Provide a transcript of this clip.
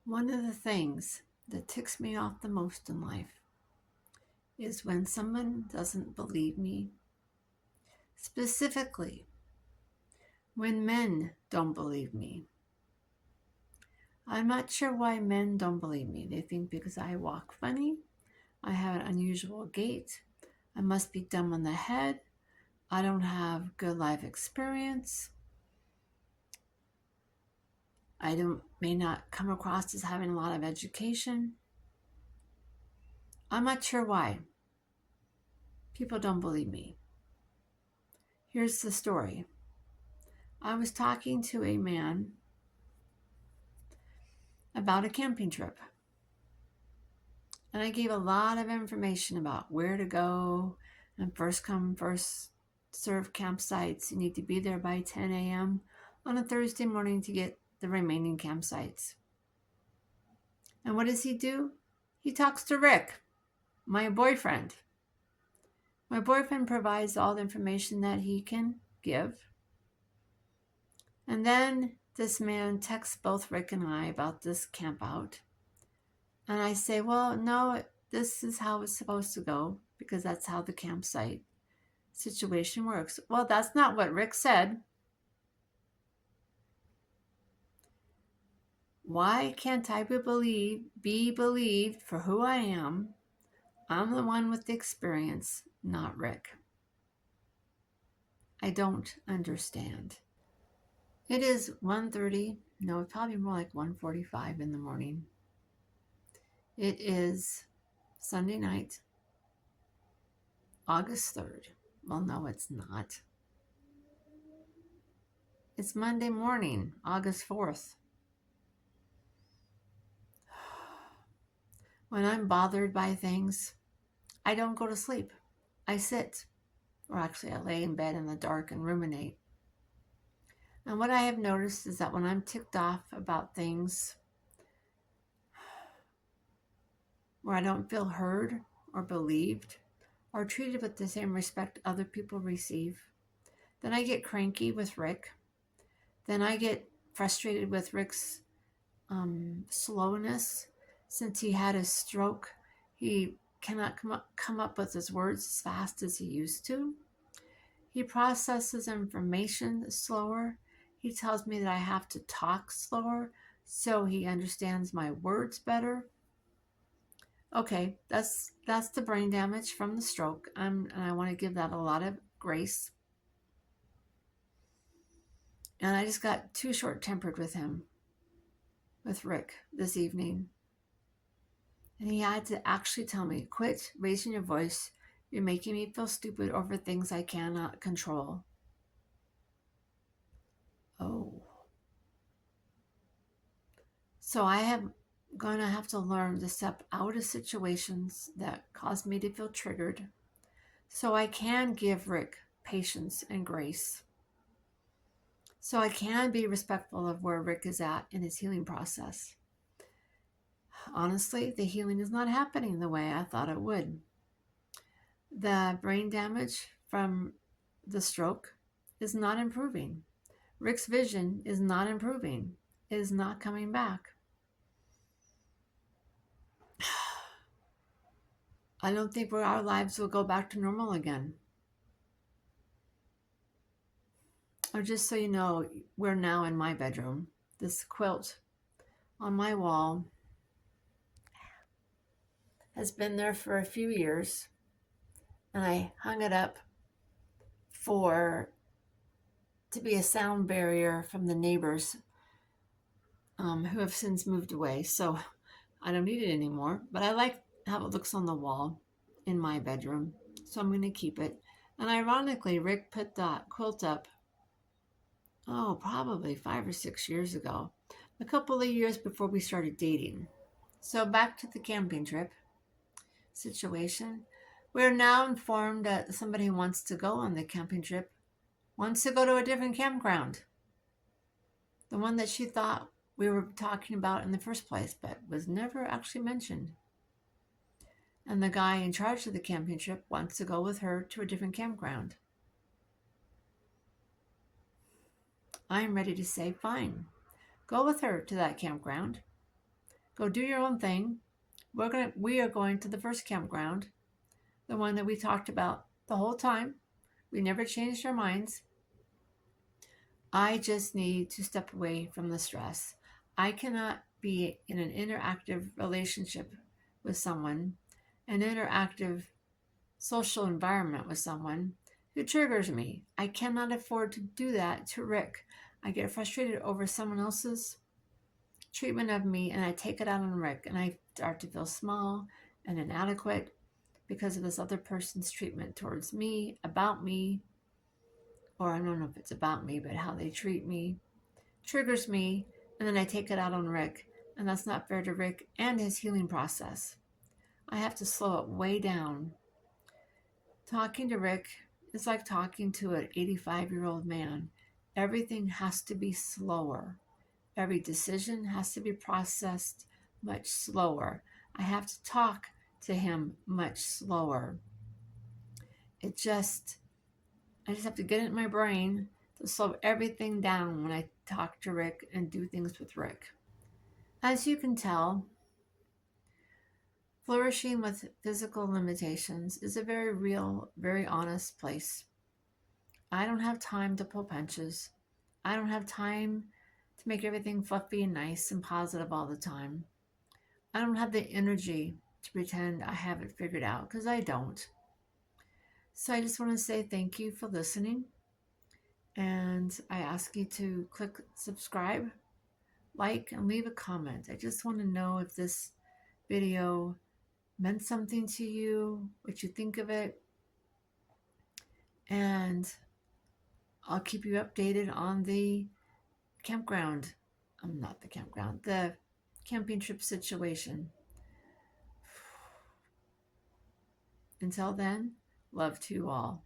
One of the things that ticks me off the most in life is when someone doesn't believe me. Specifically, when men don't believe me. I'm not sure why men don't believe me. They think because I walk funny, I have an unusual gait, I must be dumb on the head, I don't have good life experience, may not come across as having a lot of education. I'm not sure why people don't believe me. Here's the story. I was talking to a man about a camping trip, and I gave a lot of information about where to go and first come, first serve campsites. You need to be there by 10 a.m. on a Thursday morning to get the remaining campsites. And what does he do? He talks to Rick, my boyfriend. My boyfriend provides all the information that he can give. And then this man texts both Rick and I about this camp out. And I say, well, no, this is how it's supposed to go because that's how the campsite situation works. Well, that's not what Rick said. Why can't I be believed for who I am? I'm the one with the experience, not Rick. I don't understand. It is 1:30. No, probably more like 1:45 in the morning. It is Sunday night, August 3rd. Well, no, it's not. It's Monday morning, August 4th. When I'm bothered by things, I don't go to sleep. I sit, or actually I lay in bed in the dark and ruminate. And what I have noticed is that when I'm ticked off about things where I don't feel heard or believed or treated with the same respect other people receive, then I get cranky with Rick. Then I get frustrated with Rick's slowness. Since he had a stroke, he cannot come up with his words as fast as he used to. He processes information slower. He tells me that I have to talk slower so he understands my words better. Okay, that's the brain damage from the stroke, and I want to give that a lot of grace. And I just got too short-tempered with him, with Rick, this evening. And he had to actually tell me, quit raising your voice. You're making me feel stupid over things I cannot control. Oh. So I am going to have to learn to step out of situations that cause me to feel triggered so I can give Rick patience and grace. So I can be respectful of where Rick is at in his healing process. Honestly, the healing is not happening the way I thought it would. The brain damage from the stroke is not improving. Rick's vision is not improving. It is not coming back. I don't think our lives will go back to normal again. Or just so you know, we're now in my bedroom. This quilt on my wall has been there for a few years, and I hung it up to be a sound barrier from the neighbors who have since moved away. So I don't need it anymore, but I like how it looks on the wall in my bedroom, so I'm going to keep it. And ironically, Rick put that quilt up, probably 5 or 6 years ago, a couple of years before we started dating. So back to the camping trip situation. We're now informed that somebody who wants to go on the camping trip wants to go to a different campground. The one that she thought we were talking about in the first place, but was never actually mentioned. And the guy in charge of the camping trip wants to go with her to a different campground. I'm ready to say, fine, go with her to that campground. Go do your own thing. We are going to the first campground, the one that we talked about the whole time. We never changed our minds. I just need to step away from the stress. I cannot be in an interactive relationship with someone, an interactive social environment with someone who triggers me. I cannot afford to do that to Rick. I get frustrated over someone else's treatment of me and I take it out on Rick and I start to feel small and inadequate because of this other person's treatment towards me, about me, or I don't know if it's about me, but how they treat me triggers me, and then I take it out on Rick, and that's not fair to Rick and his healing process. I have to slow it way down. Talking to Rick is like talking to an 85-year-old man. Everything has to be slower. Every decision has to be processed much slower. I have to talk to him much slower. I just have to get it in my brain to slow everything down when I talk to Rick and do things with Rick. As you can tell, flourishing with physical limitations is a very real, very honest place. I don't have time to pull punches. I don't have time to make everything fluffy and nice and positive all the time. I don't have the energy to pretend I have it figured out because I don't. So I just want to say thank you for listening. And I ask you to click subscribe, like, and leave a comment. I just want to know if this video meant something to you, what you think of it. And I'll keep you updated on the campground. Not the campground, the camping trip situation. Until then, love to you all.